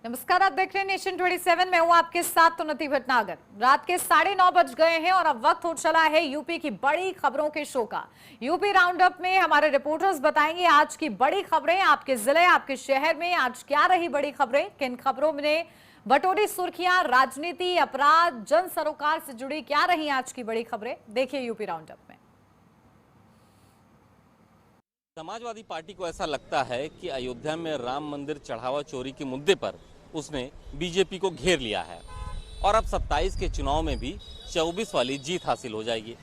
नमस्कार, आप देख रहे हैं नेशन 27। मैं हूं आपके साथ उन्नति भटनागर। रात के 9:30 बज गए हैं और अब वक्त हो चला है यूपी की बड़ी खबरों के शो का। यूपी राउंड अप में हमारे रिपोर्टर्स बताएंगे आज की बड़ी खबरें। आपके जिले, आपके शहर में आज क्या रही बड़ी खबरें, किन खबरों में बटोरी सुर्खियां, राजनीति, अपराध, जन सरोकार से जुड़ी क्या रही आज की बड़ी खबरें, देखिए यूपी राउंड अप में। समाजवादी पार्टी को ऐसा लगता है कि अयोध्या में राम मंदिर चढ़ावा चोरी के मुद्दे पर उसने बीजेपी को घेर लिया है और अब 27 के चुनाव में भी 24 वाली जीत हासिल हो जाएगी।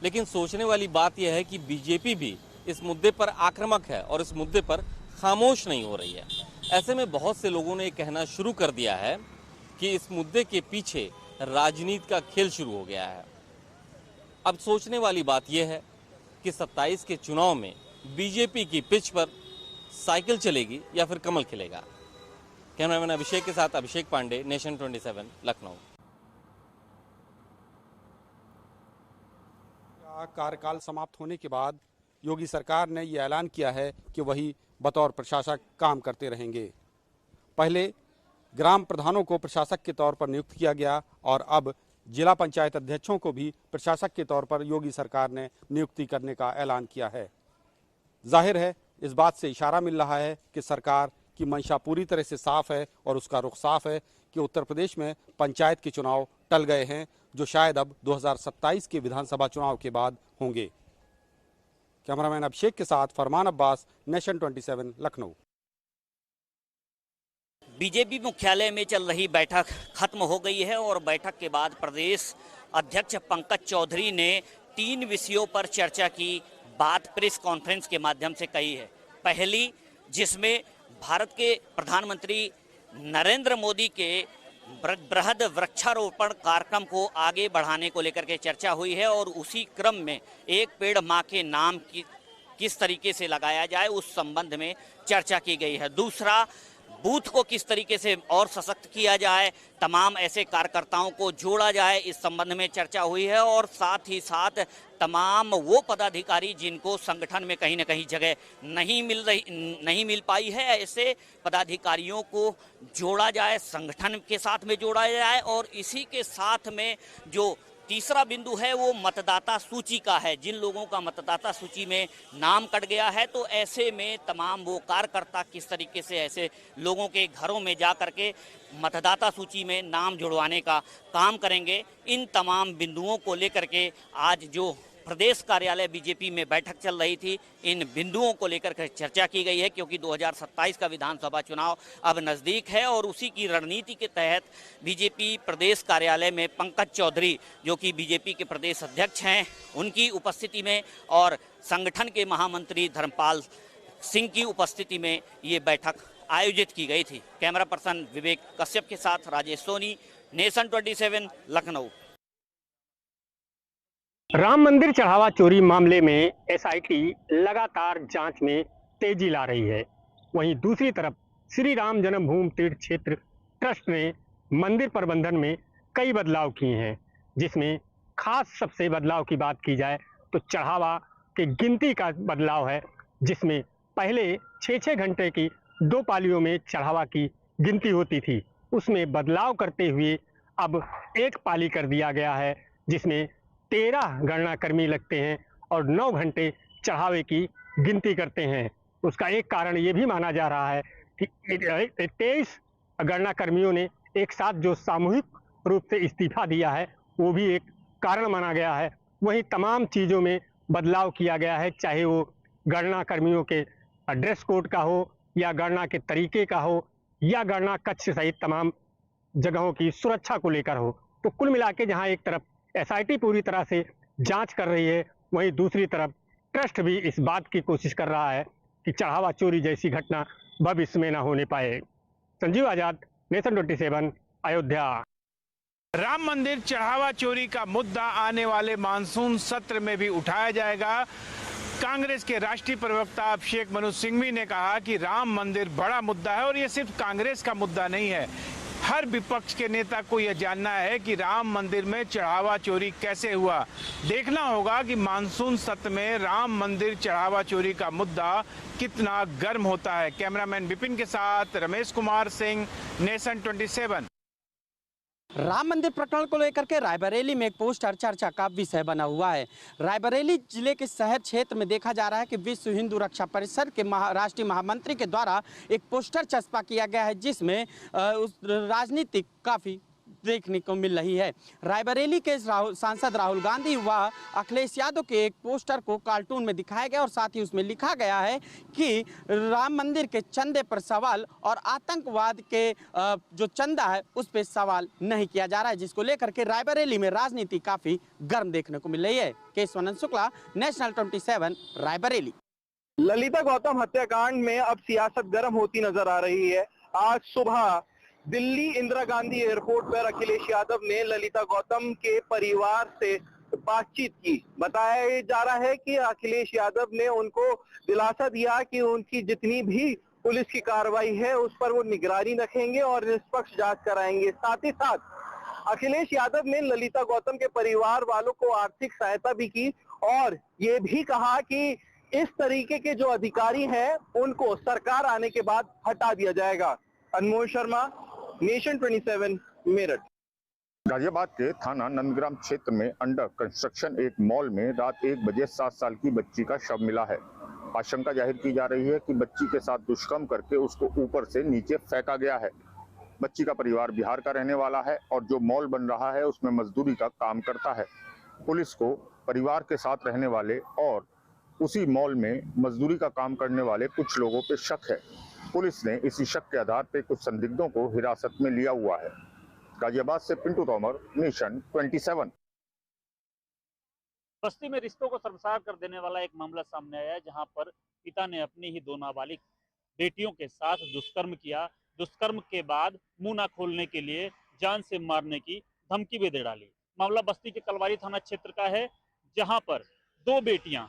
लेकिन सोचने वाली बात यह है कि बीजेपी भी इस मुद्दे पर आक्रामक है और इस मुद्दे पर खामोश नहीं हो रही है। ऐसे में बहुत से लोगों ने कहना शुरू कर दिया है कि इस मुद्दे के पीछे राजनीति का खेल शुरू हो गया है। अब सोचने वाली बात यह है कि 27 के चुनाव में बीजेपी की पिच पर साइकिल चलेगी या फिर कमल खिलेगा। कैमरामैन अभिषेक के साथ अभिषेक पांडे, नेशन 27, लखनऊ। कार्यकाल समाप्त होने के बाद योगी सरकार ने ये ऐलान किया है कि वही बतौर प्रशासक काम करते रहेंगे। पहले ग्राम प्रधानों को प्रशासक के तौर पर नियुक्त किया गया और अब जिला पंचायत अध्यक्षों को भी प्रशासक के तौर पर योगी सरकार ने नियुक्ति करने का ऐलान किया है। जाहिर है, इस बात से इशारा मिल रहा है कि सरकार की मंशा पूरी तरह से साफ है और उसका रुख साफ है कि उत्तर प्रदेश में पंचायत के चुनाव टल गए हैं, जो शायद अब 2027 के विधानसभा चुनाव के बाद होंगे। कैमरामैन अभिषेक के साथ फरमान अब्बास, नेशन 27, लखनऊ। बीजेपी मुख्यालय में चल रही बैठक खत्म हो गई है और बैठक के बाद प्रदेश अध्यक्ष पंकज चौधरी ने 3 विषयों पर चर्चा की बात प्रेस कॉन्फ्रेंस के माध्यम से कही है। पहली, जिसमें भारत के प्रधानमंत्री नरेंद्र मोदी के बृहद वृक्षारोपण कार्यक्रम को आगे बढ़ाने को लेकर के चर्चा हुई है और उसी क्रम में एक पेड़ मां के नाम की किस तरीके से लगाया जाए उस संबंध में चर्चा की गई है। दूसरा, बूथ को किस तरीके से और सशक्त किया जाए, तमाम ऐसे कार्यकर्ताओं को जोड़ा जाए, इस संबंध में चर्चा हुई है और साथ ही साथ तमाम वो पदाधिकारी जिनको संगठन में कहीं ना कहीं जगह नहीं मिल पाई है, ऐसे पदाधिकारियों को जोड़ा जाए, संगठन के साथ में जोड़ा जाए। और इसी के साथ में जो तीसरा बिंदु है वो मतदाता सूची का है। जिन लोगों का मतदाता सूची में नाम कट गया है तो ऐसे में तमाम वो कार्यकर्ता किस तरीके से ऐसे लोगों के घरों में जा करके मतदाता सूची में नाम जुड़वाने का काम करेंगे। इन तमाम बिंदुओं को लेकर के आज जो प्रदेश कार्यालय बीजेपी में बैठक चल रही थी, इन बिंदुओं को लेकर के चर्चा की गई है क्योंकि 2027 का विधानसभा चुनाव अब नज़दीक है और उसी की रणनीति के तहत बीजेपी प्रदेश कार्यालय में पंकज चौधरी, जो कि बीजेपी के प्रदेश अध्यक्ष हैं, उनकी उपस्थिति में और संगठन के महामंत्री धर्मपाल सिंह की उपस्थिति में ये बैठक आयोजित की गई थी। कैमरा पर्सन विवेक कश्यप के साथ राजेश सोनी, नेशन 27, लखनऊ। राम मंदिर चढ़ावा चोरी मामले में एसआईटी लगातार जांच में तेजी ला रही है। वहीं दूसरी तरफ श्री राम जन्मभूमि तीर्थ क्षेत्र ट्रस्ट ने मंदिर प्रबंधन में कई बदलाव किए हैं, जिसमें खास सबसे बदलाव की बात की जाए तो चढ़ावा के गिनती का बदलाव है, जिसमें पहले 6-6 घंटे की 2 पालियों में चढ़ावा की गिनती होती थी। उसमें बदलाव करते हुए अब 1 पाली कर दिया गया है, जिसमें 13 गणना कर्मी लगते हैं और 9 घंटे चढ़ावे की गिनती करते हैं। उसका एक कारण ये भी माना जा रहा है कि 23 गणना कर्मियों ने एक साथ जो सामूहिक रूप से इस्तीफा दिया है वो भी एक कारण माना गया है। वहीं तमाम चीज़ों में बदलाव किया गया है, चाहे वो गणना कर्मियों के ड्रेस कोड का हो या गणना के तरीके का हो या गणना कक्ष सहित तमाम जगहों की सुरक्षा को लेकर हो। तो कुल मिला के जहाँ एक तरफ एसआईटी पूरी तरह से जांच कर रही है, वहीं दूसरी तरफ ट्रस्ट भी इस बात की कोशिश कर रहा है कि चढ़ावा चोरी जैसी घटना भविष्य में न होने पाए। संजीव आजाद, नेशन 27, अयोध्या। राम मंदिर चढ़ावा चोरी का मुद्दा आने वाले मानसून सत्र में भी उठाया जाएगा। कांग्रेस के राष्ट्रीय प्रवक्ता अभिषेक मनु सिंघवी ने कहा कि राम मंदिर बड़ा मुद्दा है और ये सिर्फ कांग्रेस का मुद्दा नहीं है, हर विपक्ष के नेता को यह जानना है कि राम मंदिर में चढ़ावा चोरी कैसे हुआ। देखना होगा कि मानसून सत्र में राम मंदिर चढ़ावा चोरी का मुद्दा कितना गर्म होता है। कैमरामैन विपिन के साथ रमेश कुमार सिंह, नेशन 27। राम मंदिर प्रकरण को लेकर के रायबरेली में एक पोस्टर चर्चा का विषय बना हुआ है। रायबरेली जिले के शहर क्षेत्र में देखा जा रहा है कि विश्व हिंदू रक्षा परिषद के राष्ट्रीय महामंत्री के द्वारा एक पोस्टर चस्पा किया गया है, जिसमें उस राजनीतिक काफ़ी देखने को मिल रही है। रायबरेली के सांसद राहुल गांधी व अखिलेश यादव के एक पोस्टर को कार्टून में दिखाया गया और साथ ही उसमें लिखा गया है कि राम मंदिर के चंदे पर सवाल और आतंकवाद के जो चंदा है उस पर सवाल नहीं किया जा रहा है, जिसको लेकर के रायबरेली में राजनीति काफ़ी गर्म देखने को मिल रही है। केशवानंद शुक्ला, नेशनल 27, रायबरेली। ललिता गौतम हत्याकांड में अब सियासत गर्म होती नजर आ रही है। आज सुबह दिल्ली इंदिरा गांधी एयरपोर्ट पर अखिलेश यादव ने ललिता गौतम के परिवार से बातचीत की। बताया जा रहा है कि अखिलेश यादव ने उनको दिलासा दिया कि उनकी जितनी भी पुलिस की कार्रवाई है उस पर वो निगरानी रखेंगे और निष्पक्ष जांच कराएंगे। साथ ही साथ अखिलेश यादव ने ललिता गौतम के परिवार वालों को आर्थिक सहायता भी की और ये भी कहा कि इस तरीके के जो अधिकारी हैं उनको सरकार आने के बाद हटा दिया जाएगा। अनमोल शर्मा, नेशन 27, मेरठ। गाजियाबाद के थाना नंदग्राम क्षेत्र में अंडर कंस्ट्रक्शन एक मॉल में रात 1 बजे 7 साल की बच्ची का शव मिला है। आशंका जाहिर की जा रही है कि बच्ची के साथ दुष्कर्म करके उसको ऊपर से नीचे फेंका गया है। बच्ची का परिवार बिहार का रहने वाला है और जो मॉल बन रहा है उसमें मजदूरी का काम करता है। पुलिस को परिवार के साथ रहने वाले और उसी मॉल में मजदूरी का काम करने वाले कुछ लोगों पे शक है। पुलिस ने इसी शक के आधार पर कुछ संदिग्धों को हिरासत में लिया हुआ है। गाजियाबाद से पिंटू तोमर, नेशन 27। बस्ती में रिश्तों को शर्मसार कर देने वाला एक मामला सामने आया, जहां पर पिता ने अपनी ही 2 नाबालिग बेटियों के साथ दुष्कर्म किया। दुष्कर्म के बाद मुंह ना खोलने के लिए जान से मारने की धमकी भी दे डाली। मामला बस्ती के कलवारी थाना क्षेत्र का है, जहां पर 2 बेटियां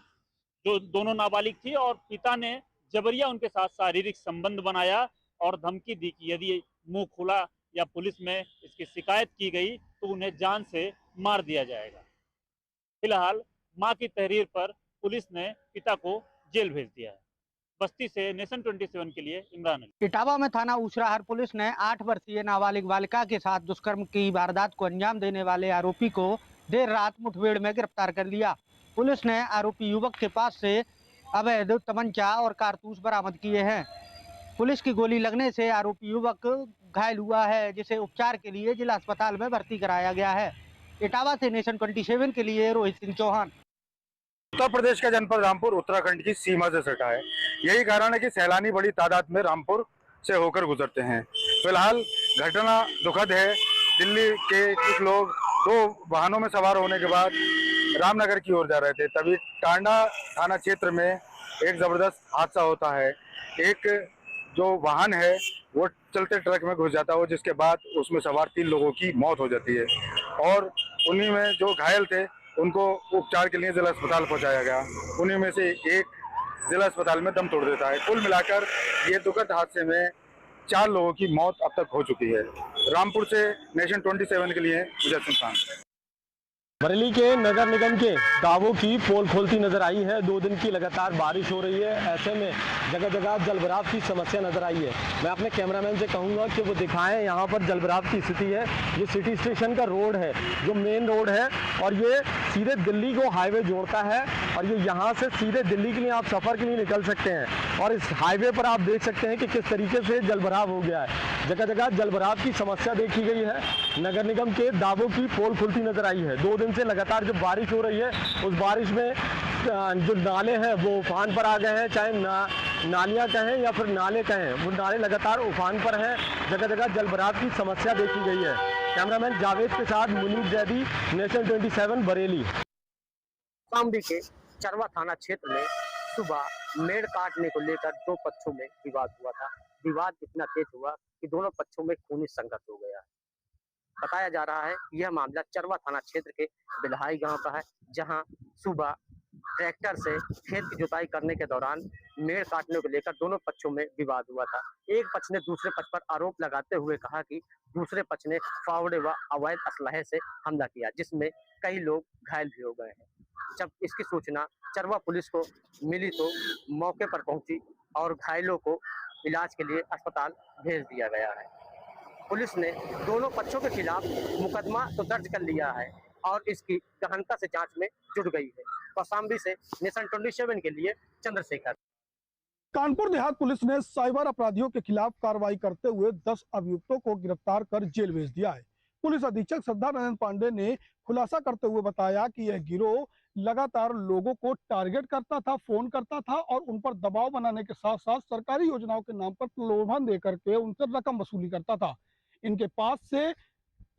जो दोनों नाबालिग थी और पिता ने जबरिया उनके साथ शारीरिक संबंध बनाया और धमकी दी कि यदि मुंह खुला या पुलिस में इसकी शिकायत की गई तो उन्हें जान से मार दिया जाएगा। फिलहाल मां की तहरीर पर पुलिस ने पिता को जेल भेज दिया है। बस्ती से नेशन 27 के लिए इमरान अली। इटावा में थाना ऊसराहर पुलिस ने 8 वर्षीय नाबालिग बालिका के साथ दुष्कर्म की वारदात को अंजाम देने वाले आरोपी को देर रात मुठभेड़ में गिरफ्तार कर लिया। पुलिस ने आरोपी युवक के पास से अवैध तमंचा और कारतूस बरामद किए हैं। पुलिस की गोली लगने से आरोपी युवक घायल हुआ है, जिसे उपचार के लिए जिला अस्पताल में भर्ती कराया गया है। इटावा से नेशन 27 के लिए रोहित सिंह चौहान। उत्तर प्रदेश का जनपद रामपुर उत्तराखंड की सीमा से सटा है। यही कारण है कि सैलानी बड़ी तादाद में रामपुर से होकर गुजरते हैं। फिलहाल घटना दुखद है। दिल्ली के कुछ लोग 2 वाहनों में सवार होने के बाद रामनगर की ओर जा रहे थे, तभी टांडा थाना क्षेत्र में एक जबरदस्त हादसा होता है। एक जो वाहन है वो चलते ट्रक में घुस जाता है, जिसके बाद उसमें सवार 3 लोगों की मौत हो जाती है और उन्हीं में जो घायल थे उनको उपचार के लिए जिला अस्पताल पहुंचाया गया। उन्हीं में से एक जिला अस्पताल में दम तोड़ देता है। कुल मिलाकर ये दुखद हादसे में 4 लोगों की मौत अब तक हो चुकी है। रामपुर से नेशन 27 के लिए विजय सिंह खान। बरेली के नगर निगम के दावों की पोल खोलती नजर आई है। 2 दिन की लगातार बारिश हो रही है, ऐसे में जगह जगह जलभराव की समस्या नजर आई है। मैं अपने कैमरामैन से कहूंगा कि वो दिखाएं यहाँ पर जलभराव की स्थिति है। ये सिटी स्टेशन का रोड है, जो मेन रोड है, और ये सीधे दिल्ली को हाईवे जोड़ता है और ये यहाँ से सीधे दिल्ली के लिए आप सफ़र के लिए निकल सकते हैं। और इस हाईवे पर आप देख सकते हैं कि किस तरीके से जलभराव हो गया है। जगह जगह जलभराव की समस्या देखी गई है। नगर निगम के दावों की पोल खुलती नजर आई है। 2 दिन से लगातार जो बारिश हो रही है, उस बारिश में जो नाले हैं वो उफान पर आ गए हैं, चाहे नालियां कहें या फिर नाले कहें, वो नाले लगातार उफान पर हैं। जगह जगह जलभराव की समस्या देखी गई है। कैमरामैन जावेद के साथ मुनीर जैदी, नेशन 27, बरेली। शामली के चरवा थाना क्षेत्र में सुबह मेड़ काटने को लेकर 2 पक्षों में विवाद हुआ था। विवाद इतना तेज हुआ कि दोनों पक्षों में खूनी संघर्ष हो गया। बताया जा रहा है यह मामला चरवा थाना क्षेत्र के बिल्हाई गांव का है, जहां सुबह ट्रैक्टर से खेत की जुताई करने के दौरान मेड़ काटने को लेकर दोनों पक्षों में विवाद हुआ था। एक पक्ष ने दूसरे पक्ष पर आरोप लगाते हुए कहा कि दूसरे पक्ष ने फावड़े व अवैध असलहे से हमला किया, जिसमें कई लोग घायल भी हो गए हैं। जब इसकी सूचना चरवा पुलिस को मिली तो मौके पर पहुंची और घायलों को इलाज के लिए अस्पताल भेज दिया गया है। पुलिस ने दोनों पक्षों के खिलाफ मुकदमा तो दर्ज कर लिया है और इसकी गहनता से जांच में जुट गई है। कौशाम्बी से नेशन 27 के लिए चंद्रशेखर। कानपुर देहात पुलिस ने साइबर अपराधियों के खिलाफ कार्रवाई करते हुए 10 अभियुक्तों को गिरफ्तार कर जेल भेज दिया है। पुलिस अधीक्षक श्रद्धानंदन पांडे ने खुलासा करते हुए बताया कि यह गिरोह लगातार लोगों को टारगेट करता था, फोन करता था और उन पर दबाव बनाने के साथ साथ सरकारी योजनाओं के नाम पर प्रलोभन देकर के उनसे रकम वसूली करता था। इनके पास से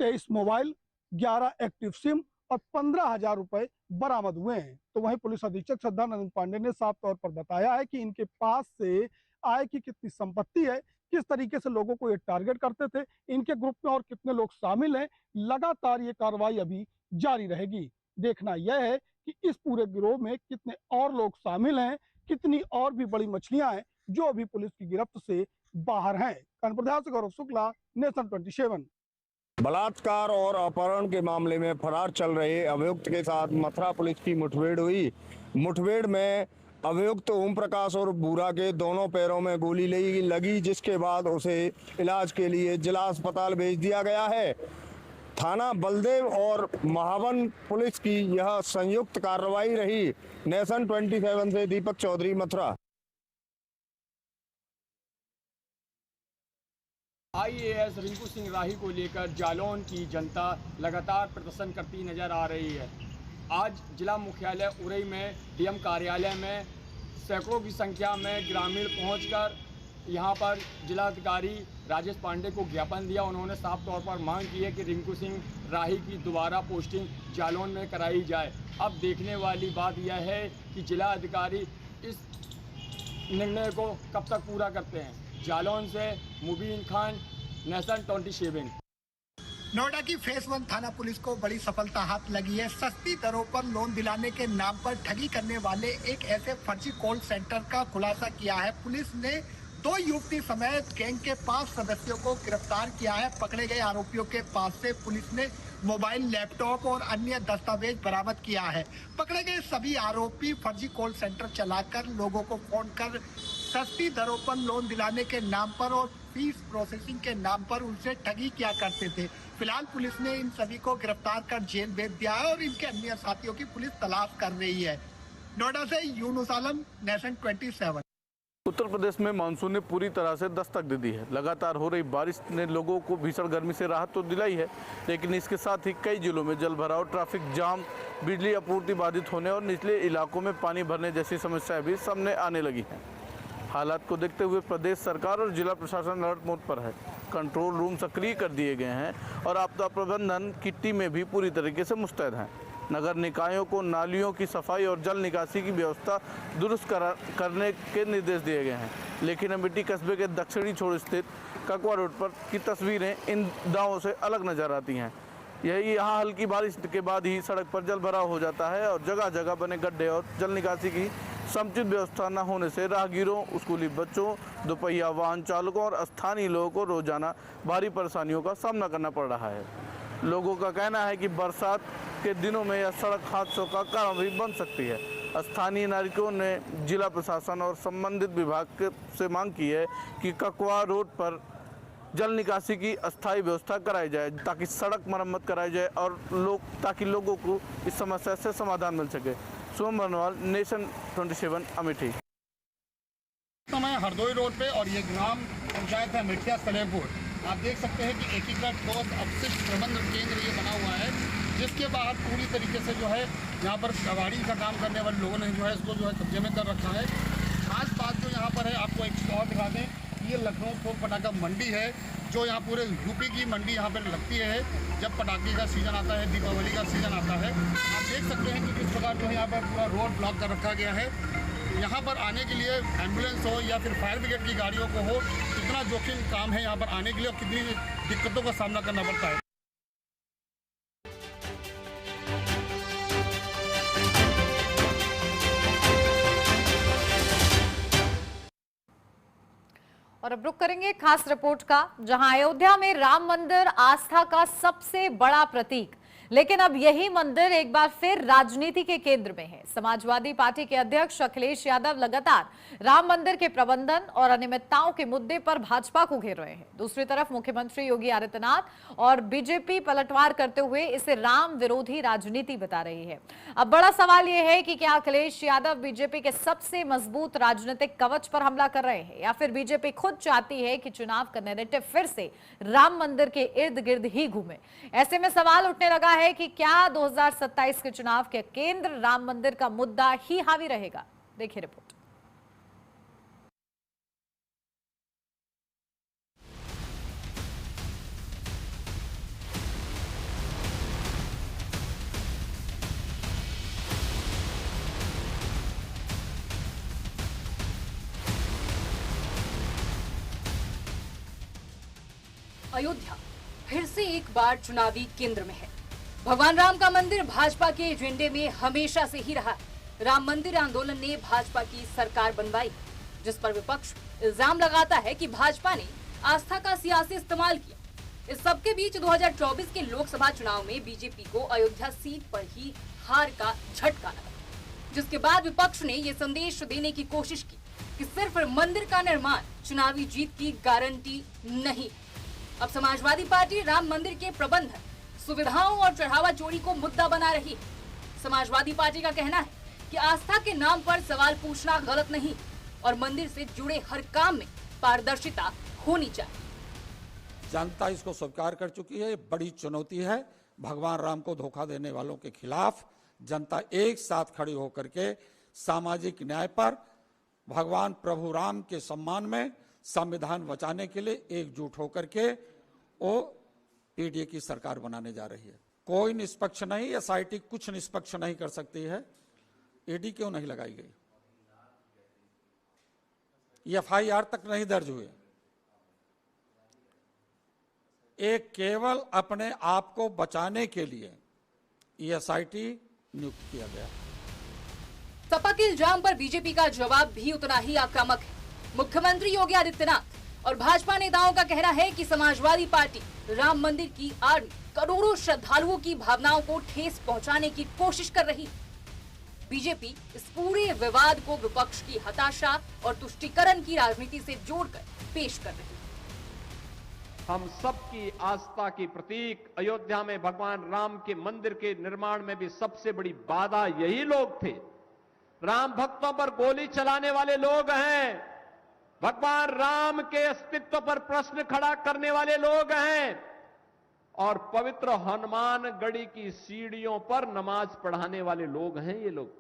23 मोबाइल, 11 एक्टिव सिम और 15,000 रुपए बरामद हुए हैं। तो वहीं पुलिस अधीक्षक श्रद्धानंदन पांडे ने साफ तौर पर बताया है कि इनके पास से आय की कितनी संपत्ति है, किस तरीके से लोगों को ये टारगेट करते थे, इनके ग्रुप में और कितने लोग शामिल हैं। लगातार ये कार्रवाई अभी जारी रहेगी। देखना यह है कि इस पूरे गिरोह में कितने और लोग शामिल हैं, कितनी और भी बड़ी मछलियां हैं जो अभी पुलिस की गिरफ्त से बाहर हैं। कानपुर देहात से गौरव शुक्ला, नेशन 27। बलात्कार और अपहरण के मामले में फरार चल रहे अभियुक्त के साथ मथुरा पुलिस की मुठभेड़ हुई। मुठभेड़ में अभियुक्त ओम प्रकाश और बूरा के दोनों पैरों में गोली लगी, जिसके बाद उसे इलाज के लिए जिला अस्पताल भेज दिया गया है। थाना बलदेव और महावन पुलिस की यह संयुक्त कार्रवाई रही। नेशन 27 से दीपक चौधरी, मथुरा। IAS रिंकू सिंह राही को लेकर जालौन की जनता लगातार प्रदर्शन करती नजर आ रही है। आज जिला मुख्यालय उरई में DM कार्यालय में सैकड़ों की संख्या में ग्रामीण पहुंचकर यहां पर जिलाधिकारी राजेश पांडे को ज्ञापन दिया। उन्होंने साफ तौर पर मांग की है कि रिंकू सिंह राही की दोबारा पोस्टिंग जालौन में कराई जाए। अब देखने वाली बात यह है कि जिला अधिकारी इस निर्णय को कब तक पूरा करते हैं। जालौन से मुबीन खान, नेशन 27। नोएडा की फेस 1 थाना पुलिस को बड़ी सफलता हाथ लगी है। सस्ती दरों पर लोन दिलाने के नाम पर ठगी करने वाले एक ऐसे फर्जी कॉल सेंटर का खुलासा किया है। पुलिस ने 2 युवती समेत गैंग के 5 सदस्यों को गिरफ्तार किया है। पकड़े गए आरोपियों के पास से पुलिस ने मोबाइल, लैपटॉप और अन्य दस्तावेज बरामद किया है। पकड़े गए सभी आरोपी फर्जी कॉल सेंटर चलाकर लोगों को फोन कर सस्ती दरों पर लोन दिलाने के नाम पर और फीस प्रोसेसिंग के नाम पर उनसे ठगी किया करते थे। फिलहाल पुलिस ने इन सभी को गिरफ्तार कर जेल भेज दिया है और इनके अन्य साथियों की पुलिस तलाश कर रही है। नोएडा से यूनुस आलम, नेशन 27। उत्तर प्रदेश में मानसून ने पूरी तरह से दस्तक दे दी है। लगातार हो रही बारिश ने लोगों को भीषण गर्मी से राहत तो दिलाई है, लेकिन इसके साथ ही कई जिलों में जल भराव, ट्रैफिक जाम, बिजली आपूर्ति बाधित होने और निचले इलाकों में पानी भरने जैसी समस्याएं भी सामने आने लगी हैं। हालात को देखते हुए प्रदेश सरकार और जिला प्रशासन अलर्ट मोड पर है। कंट्रोल रूम सक्रिय कर दिए गए हैं और आपदा प्रबंधन की टीमें भी पूरी तरीके से मुस्तैद हैं। नगर निकायों को नालियों की सफाई और जल निकासी की व्यवस्था दुरुस्त करने के निर्देश दिए गए हैं। लेकिन अमेठी कस्बे के दक्षिणी छोर स्थित ककवा रोड पर की तस्वीरें इन दावों से अलग नजर आती हैं। यही यहाँ हल्की बारिश के बाद ही सड़क पर जल भराव हो जाता है और जगह जगह बने गड्ढे और जल निकासी की समुचित व्यवस्था न होने से राहगीरों, स्कूली बच्चों, दोपहिया वाहन चालकों और स्थानीय लोगों को रोजाना भारी परेशानियों का सामना करना पड़ रहा है। लोगों का कहना है कि बरसात के दिनों में यह सड़क हादसों का कारण भी बन सकती है। स्थानीय नागरिकों ने जिला प्रशासन और संबंधित विभाग से मांग की है कि ककवा रोड पर जल निकासी की अस्थायी व्यवस्था कराई जाए ताकि सड़क मरम्मत कराई जाए और ताकि लोगों को इस समस्या से समाधान मिल सके। सोम बनवाल, नेशन 27, अमेठी। समय हरदोई रोड पे और ये ग्राम पंचायत है मिठिया सलेमपुर। आप देख सकते हैं कि एकीकृत ठोस अपशिष्ट प्रबंधन केंद्र ये बना हुआ है, जिसके बाद पूरी तरीके से जो है यहाँ पर कबाड़ी का काम करने वाले लोगों ने जो है इसको जो है कब्जे में कर रखा है। खास बात जो यहाँ पर है, आपको एक चीज़ और दिखा दें, ये लखनऊ थोक पटाखा मंडी है जो यहाँ पूरे यूपी की मंडी यहाँ पर लगती है जब पटाखे का सीज़न आता है, दीपावली का सीज़न आता है। आप देख सकते हैं कि किस प्रकार जो है यहाँ पर पूरा रोड ब्लॉक कर रखा गया है। यहाँ पर आने के लिए एम्बुलेंस हो या फिर फायर ब्रिगेड की गाड़ियों को हो, कितना जोखिम काम है यहाँ पर आने के लिए और कितनी दिक्कतों का सामना करना पड़ता है। और अब रुक करेंगे खास रिपोर्ट का, जहां अयोध्या में राम मंदिर आस्था का सबसे बड़ा प्रतीक, लेकिन अब यही मंदिर एक बार फिर राजनीति के केंद्र में है। समाजवादी पार्टी के अध्यक्ष अखिलेश यादव लगातार राम मंदिर के प्रबंधन और अनियमितताओं के मुद्दे पर भाजपा को घेर रहे हैं। दूसरी तरफ मुख्यमंत्री योगी आदित्यनाथ और बीजेपी पलटवार करते हुए इसे राम विरोधी राजनीति बता रही है। अब बड़ा सवाल यह है कि क्या अखिलेश यादव बीजेपी के सबसे मजबूत राजनीतिक कवच पर हमला कर रहे हैं, या फिर बीजेपी खुद चाहती है कि चुनाव का नैरेटिव फिर से राम मंदिर के इर्द गिर्द ही घूमे। ऐसे में सवाल उठने लगा है कि क्या 2027 के चुनाव के केंद्र राम मंदिर का मुद्दा ही हावी रहेगा। देखिए रिपोर्ट। अयोध्या फिर से एक बार चुनावी केंद्र में है। भगवान राम का मंदिर भाजपा के एजेंडे में हमेशा से ही रहा। राम मंदिर आंदोलन ने भाजपा की सरकार बनवाई, जिस पर विपक्ष इल्जाम लगाता है कि भाजपा ने आस्था का सियासी इस्तेमाल किया। इस सबके बीच 2024 के लोकसभा चुनाव में बीजेपी को अयोध्या सीट पर ही हार का झटका लगा, जिसके बाद विपक्ष ने ये संदेश देने की कोशिश की कि सिर्फ मंदिर का निर्माण चुनावी जीत की गारंटी नहीं। अब समाजवादी पार्टी राम मंदिर के प्रबंधन, सुविधाओं और चढ़ावा चोरी को मुद्दा बना रही है। समाजवादी पार्टी का कहना है कि आस्था के नाम पर सवाल पूछना गलत नहीं और मंदिर से जुड़े हर काम में पारदर्शिता होनी चाहिए। जनता इसको स्वीकार कर चुकी है। बड़ी चुनौती है। भगवान राम को धोखा देने वालों के खिलाफ जनता एक साथ खड़ी होकर के सामाजिक न्याय पर, भगवान प्रभु राम के सम्मान में, संविधान बचाने के लिए एकजुट होकर के वो पीडीए की सरकार बनाने जा रही है। कोई निष्पक्ष नहीं, एसआईटी कुछ निष्पक्ष नहीं कर सकती है। ईडी क्यों नहीं लगाई गई? एफआईआर तक नहीं दर्ज हुए। एक केवल अपने आप को बचाने के लिए एसआईटी नियुक्त किया गया। सपा के इल्जाम पर बीजेपी का जवाब भी उतना ही आक्रामक है। मुख्यमंत्री योगी आदित्यनाथ और भाजपा नेताओं का कहना है कि समाजवादी पार्टी राम मंदिर की आड़ में करोड़ों श्रद्धालुओं की भावनाओं को ठेस पहुंचाने की कोशिश कर रही। बीजेपी इस पूरे विवाद को विपक्ष की हताशा और तुष्टीकरण की राजनीति से जोड़कर पेश कर रही। हम सबकी आस्था की प्रतीक अयोध्या में भगवान राम के मंदिर के निर्माण में भी सबसे बड़ी बाधा यही लोग थे। राम भक्तों पर गोली चलाने वाले लोग हैं, भगवान राम के अस्तित्व पर प्रश्न खड़ा करने वाले लोग हैं, और पवित्र हनुमानगढ़ी की सीढ़ियों पर नमाज पढ़ाने वाले लोग हैं। ये लोग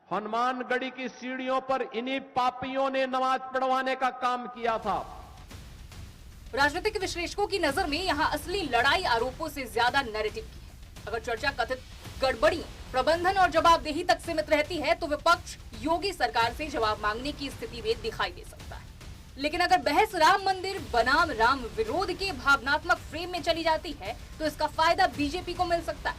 हनुमानगढ़ी की सीढ़ियों पर इन्हीं पापियों ने नमाज पढ़वाने का काम किया था। राजनीतिक विश्लेषकों की नजर में यहाँ असली लड़ाई आरोपों से ज्यादा नैरेटिव की है। अगर चर्चा कथित गड़बड़ी, प्रबंधन और जवाबदेही तक सीमित रहती है तो विपक्ष योगी सरकार से जवाब मांगने की स्थिति में दिखाई दे सकता है। लेकिन अगर बहस राम मंदिर बनाम राम विरोध के भावनात्मक फ्रेम में चली जाती है तो इसका फायदा बीजेपी को मिल सकता है,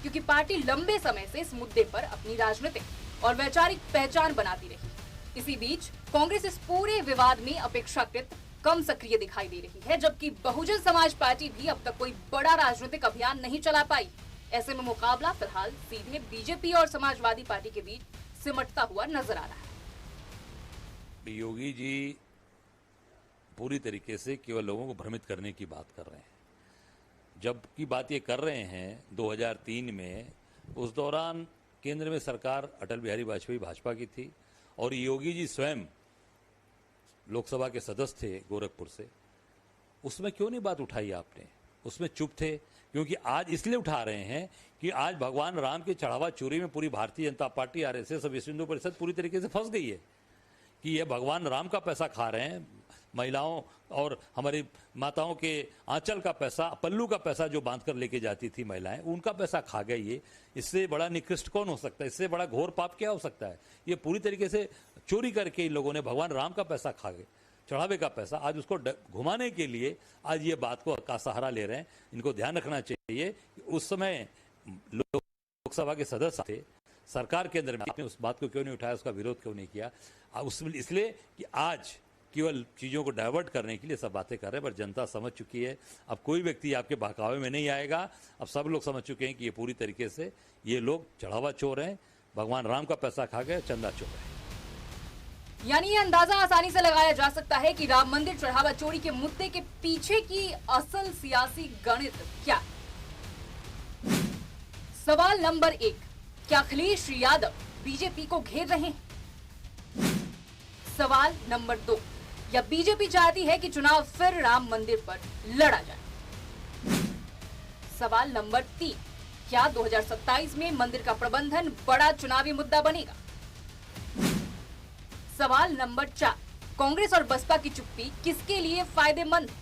क्योंकि पार्टी लंबे समय से इस मुद्दे पर अपनी राजनीतिक और वैचारिक पहचान बनाती रही। इसी बीच कांग्रेस इस पूरे विवाद में अपेक्षाकृत कम सक्रिय दिखाई दे रही है, जबकि बहुजन समाज पार्टी भी अब तक कोई बड़ा राजनीतिक अभियान नहीं चला पाई। ऐसे में मुकाबला फिलहाल सीधे बीजेपी और समाजवादी पार्टी के बीच सिमटता हुआ नजर आ रहा है। योगी जी पूरी तरीके से केवल लोगों को भ्रमित करने की बात कर रहे हैं। जबकि बात ये कर रहे हैं 2003 में, उस दौरान केंद्र में सरकार अटल बिहारी वाजपेयी भाजपा की थी और योगी जी स्वयं लोकसभा के सदस्य थे गोरखपुर से। उसमें क्यों नहीं बात उठाई आपने? उसमें चुप थे, क्योंकि आज इसलिए उठा रहे हैं कि आज भगवान राम के चढ़ावा चोरी में पूरी भारतीय जनता पार्टी, आरएसएस और विश्व हिंदू परिषद पूरी तरीके से फंस गई है कि ये भगवान राम का पैसा खा रहे हैं। महिलाओं और हमारी माताओं के आंचल का पैसा, पल्लू का पैसा जो बांध कर लेके जाती थी महिलाएं, उनका पैसा खा गए ये। इससे बड़ा निकृष्ट कौन हो सकता है? इससे बड़ा घोर पाप क्या हो सकता है? ये पूरी तरीके से चोरी करके इन लोगों ने भगवान राम का पैसा खा गए, चढ़ावे का पैसा। आज उसको घुमाने के लिए आज ये बात को का सहारा ले रहे हैं। इनको ध्यान रखना चाहिए कि उस समय लोकसभा के सदस्य थे, सरकार के अंदर आपने उस बात को क्यों नहीं उठाया, उसका विरोध क्यों नहीं किया? इसलिए कि आज केवल चीज़ों को डाइवर्ट करने के लिए सब बातें कर रहे हैं, पर जनता समझ चुकी है। अब कोई व्यक्ति आपके बहकावे में नहीं आएगा। अब सब लोग समझ चुके हैं कि ये पूरी तरीके से ये लोग चढ़ावा चोर हैं, भगवान राम का पैसा खा गए, चंदा चोर है। यानी ये अंदाजा आसानी से लगाया जा सकता है कि राम मंदिर चढ़ावा चोरी के मुद्दे के पीछे की असल सियासी गणित क्या। सवाल नंबर 1, क्या अखिलेश यादव बीजेपी को घेर रहे हैं? सवाल नंबर 2, या बीजेपी चाहती है कि चुनाव फिर राम मंदिर पर लड़ा जाए? सवाल नंबर 3, क्या 2027 में मंदिर का प्रबंधन बड़ा चुनावी मुद्दा बनेगा? सवाल नंबर 4, कांग्रेस और बसपा की चुप्पी किसके लिए फायदेमंद है?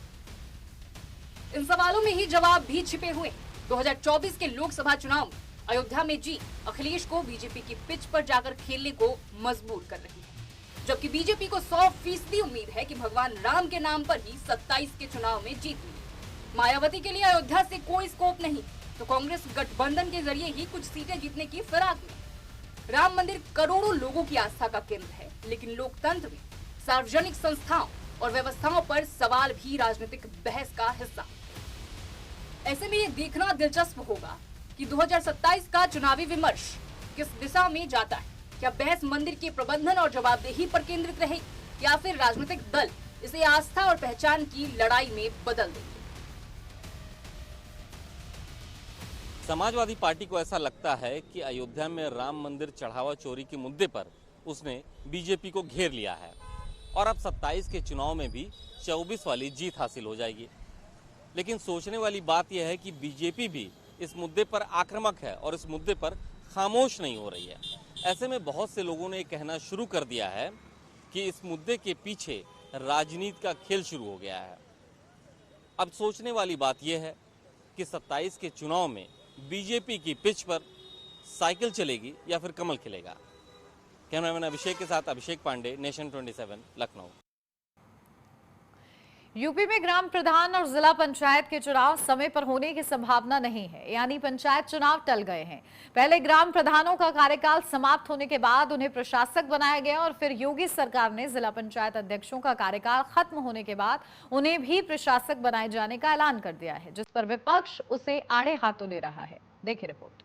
इन सवालों में ही जवाब भी छिपे हुए। 2024 के लोकसभा चुनाव में अयोध्या में जीत अखिलेश को बीजेपी की पिच पर जाकर खेलने को मजबूर कर रही है, जबकि बीजेपी को 100% उम्मीद है कि भगवान राम के नाम पर ही 27 के चुनाव में जीत मिली। मायावती के लिए अयोध्या से कोई स्कोप नहीं, तो कांग्रेस गठबंधन के जरिए ही कुछ सीटें जीतने की फिराक में। राम मंदिर करोड़ों लोगों की आस्था का केंद्र है, लेकिन लोकतंत्र में सार्वजनिक संस्थाओं और व्यवस्थाओं पर सवाल भी राजनीतिक बहस का हिस्सा। ऐसे में ये देखना दिलचस्प होगा कि 2027 का चुनावी विमर्श किस दिशा में जाता है। क्या बहस मंदिर के प्रबंधन और जवाबदेही पर केंद्रित रहेगी, या फिर राजनीतिक दल इसे आस्था और पहचान की लड़ाई में बदल देंगे? समाजवादी पार्टी को ऐसा लगता है कि अयोध्या में राम मंदिर चढ़ावा चोरी के मुद्दे पर उसने बीजेपी को घेर लिया है और अब 27 के चुनाव में भी 24 वाली जीत हासिल हो जाएगी। लेकिन सोचने वाली बात यह है कि बीजेपी भी इस मुद्दे पर आक्रामक है और इस मुद्दे पर खामोश नहीं हो रही है। ऐसे में बहुत से लोगों ने कहना शुरू कर दिया है कि इस मुद्दे के पीछे राजनीति का खेल शुरू हो गया है। अब सोचने वाली बात यह है कि 27 के चुनाव में बीजेपी की पिच पर साइकिल चलेगी या फिर कमल खिलेगा। कैमरामैन अभिषेक के साथ अभिषेक पांडे, नेशन 27, लखनऊ। यूपी में ग्राम प्रधान और जिला पंचायत के चुनाव समय पर होने की संभावना नहीं है, यानी पंचायत चुनाव टल गए हैं। पहले ग्राम प्रधानों का कार्यकाल समाप्त होने के बाद उन्हें प्रशासक बनाया गया और फिर योगी सरकार ने जिला पंचायत अध्यक्षों का कार्यकाल खत्म होने के बाद उन्हें भी प्रशासक बनाए जाने का ऐलान कर दिया है, जिस पर विपक्ष उसे आड़े हाथों ले रहा है। देखिए रिपोर्ट।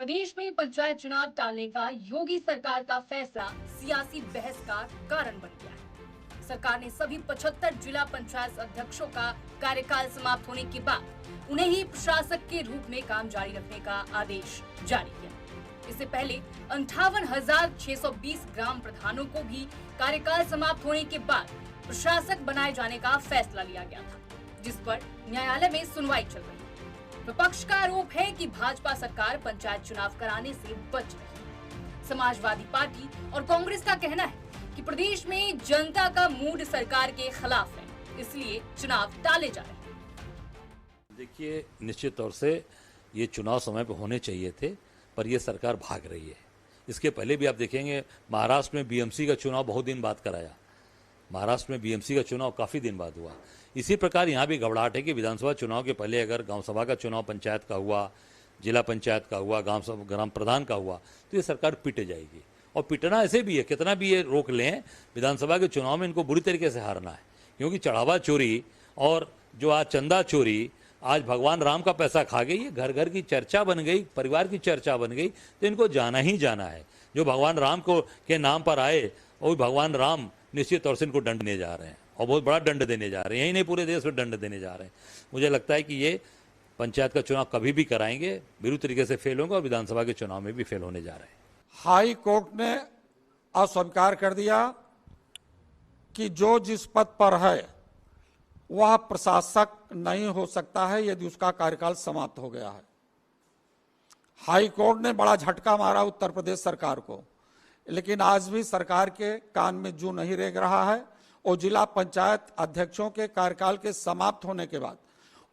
प्रदेश में पंचायत चुनाव टालने का योगी सरकार का फैसला सियासी बहस का कारण बन गया है। सरकार ने सभी 75 जिला पंचायत अध्यक्षों का कार्यकाल समाप्त होने के बाद उन्हें ही प्रशासक के रूप में काम जारी रखने का आदेश जारी किया। इससे पहले 58,620 ग्राम प्रधानों को भी कार्यकाल समाप्त होने के बाद प्रशासक बनाए जाने का फैसला लिया गया था, जिस पर न्यायालय में सुनवाई चल रही है। विपक्ष का आरोप है कि भाजपा सरकार पंचायत चुनाव कराने से बच रही है। समाजवादी पार्टी और कांग्रेस का कहना है कि प्रदेश में जनता का मूड सरकार के खिलाफ है, इसलिए चुनाव टाले जा रहे हैं। देखिए, निश्चित तौर से ये चुनाव समय पर होने चाहिए थे, पर ये सरकार भाग रही है। इसके पहले भी आप देखेंगे महाराष्ट्र में बीएमसी का चुनाव बहुत दिन बाद कराया। महाराष्ट्र में बीएमसी का चुनाव काफ़ी दिन बाद हुआ। इसी प्रकार यहाँ भी घबराहट है कि विधानसभा चुनाव के पहले अगर गांव सभा का चुनाव पंचायत का हुआ, जिला पंचायत का हुआ, ग्राम प्रधान का हुआ, तो ये सरकार पिट जाएगी। और पिटना ऐसे भी है, कितना भी ये रोक लें, विधानसभा के चुनाव में इनको बुरी तरीके से हारना है। क्योंकि चढ़ावा चोरी और जो आज चंदा चोरी, आज भगवान राम का पैसा खा गई, ये घर घर की चर्चा बन गई, परिवार की चर्चा बन गई, तो इनको जाना ही जाना है। जो भगवान राम को के नाम पर आए, और भगवान राम निश्चित तौर से इनको दंड देने जा रहे हैं और बहुत बड़ा दंड देने जा रहे हैं। यही नहीं, पूरे देश में दंड देने जा रहे हैं। मुझे लगता है कि ये पंचायत का चुनाव कभी भी कराएंगे, बुरी तरीके से फेल होंगे और विधानसभा के चुनाव में भी फेल होने जा रहे हैं। हाई कोर्ट ने अस्वीकार कर दिया कि जो जिस पद पर है वह प्रशासक नहीं हो सकता है यदि उसका कार्यकाल समाप्त हो गया है। हाई कोर्ट ने बड़ा झटका मारा उत्तर प्रदेश सरकार को, लेकिन आज भी सरकार के कान में जू नहीं रेंग रहा है। और जिला पंचायत अध्यक्षों के कार्यकाल के समाप्त होने के बाद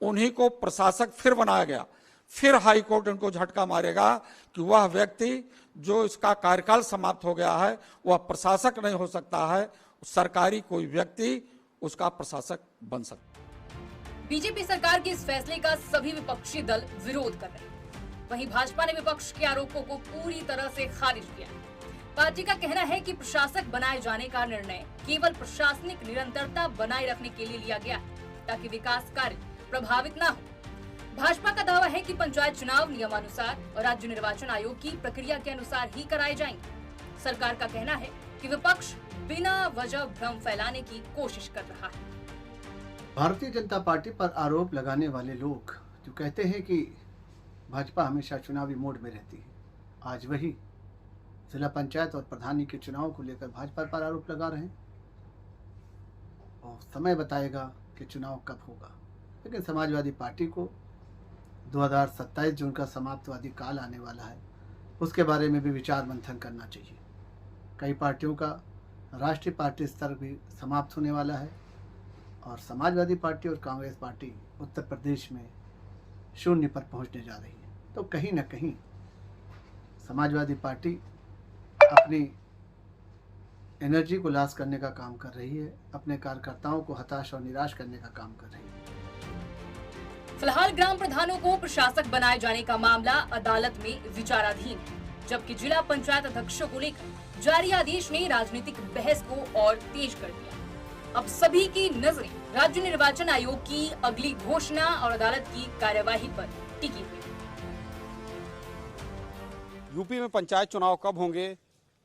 उन्हीं को प्रशासक फिर बनाया गया। फिर हाई कोर्ट उनको झटका मारेगा कि वह व्यक्ति जो इसका कार्यकाल समाप्त हो गया है वह प्रशासक नहीं हो सकता है, सरकारी कोई व्यक्ति उसका प्रशासक बन सकता। बीजेपी सरकार के इस फैसले का सभी विपक्षी दल विरोध कर रहे हैं। वहीं भाजपा ने विपक्ष के आरोपों को पूरी तरह से खारिज किया। पार्टी का कहना है कि प्रशासक बनाए जाने का निर्णय केवल प्रशासनिक निरंतरता बनाए रखने के लिए लिया गया ताकि विकास कार्य प्रभावित न हो। भाजपा का दावा है कि पंचायत चुनाव नियमानुसार और राज्य निर्वाचन आयोग की प्रक्रिया के अनुसार ही कराए जाएंगे। सरकार का कहना है कि विपक्ष बिना वजह भ्रम फैलाने की कोशिश कर रहा है। भारतीय जनता पार्टी पर आरोप लगाने वाले लोग जो कहते हैं कि भाजपा हमेशा चुनावी मोड में रहती है, आज वही जिला पंचायत और प्रधानी के चुनाव को लेकर भाजपा पर आरोप लगा रहे हैं। और समय बताएगा कि चुनाव कब होगा, लेकिन समाजवादी पार्टी को 2027 जून का समाप्तवादी काल आने वाला है, उसके बारे में भी विचार मंथन करना चाहिए। कई पार्टियों का राष्ट्रीय पार्टी स्तर भी समाप्त होने वाला है और समाजवादी पार्टी और कांग्रेस पार्टी उत्तर प्रदेश में शून्य पर पहुंचने जा रही है। तो कहीं न कहीं समाजवादी पार्टी अपनी एनर्जी को लॉस करने का काम कर रही है, अपने कार्यकर्ताओं को हताश और निराश करने का काम कर रही है। फिलहाल ग्राम प्रधानों को प्रशासक बनाए जाने का मामला अदालत में विचाराधीन है, जबकि जिला पंचायत अध्यक्षों को लेकर जारी आदेश ने राजनीतिक बहस को और तेज कर दिया। अब सभी की नजरें राज्य निर्वाचन आयोग की अगली घोषणा और अदालत की कार्यवाही पर टिकी हुई। यूपी में पंचायत चुनाव कब होंगे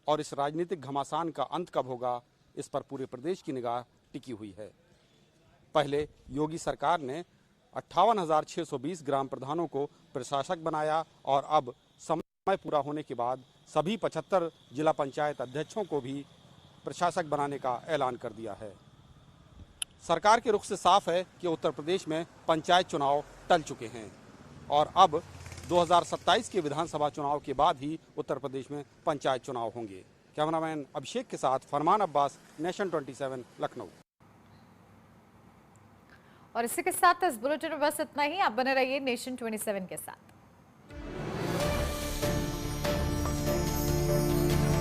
और इस राजनीतिक घमासान का अंत कब होगा, इस पर पूरे प्रदेश की निगाह टिकी हुई है। पहले योगी सरकार ने 58,620 ग्राम प्रधानों को प्रशासक बनाया और अब समय पूरा होने के बाद सभी 75 जिला पंचायत अध्यक्षों को भी प्रशासक बनाने का ऐलान कर दिया है। सरकार के रुख से साफ है कि उत्तर प्रदेश में पंचायत चुनाव टल चुके हैं और अब 2027 के विधानसभा चुनाव के बाद ही उत्तर प्रदेश में पंचायत चुनाव होंगे। कैमरामैन अभिषेक के साथ फरमान अब्बास, नेशन 27 लखनऊ। और इसी के साथ इस बुलेटिन में बस इतना ही। आप बने रहिए नेशन 27 के साथ।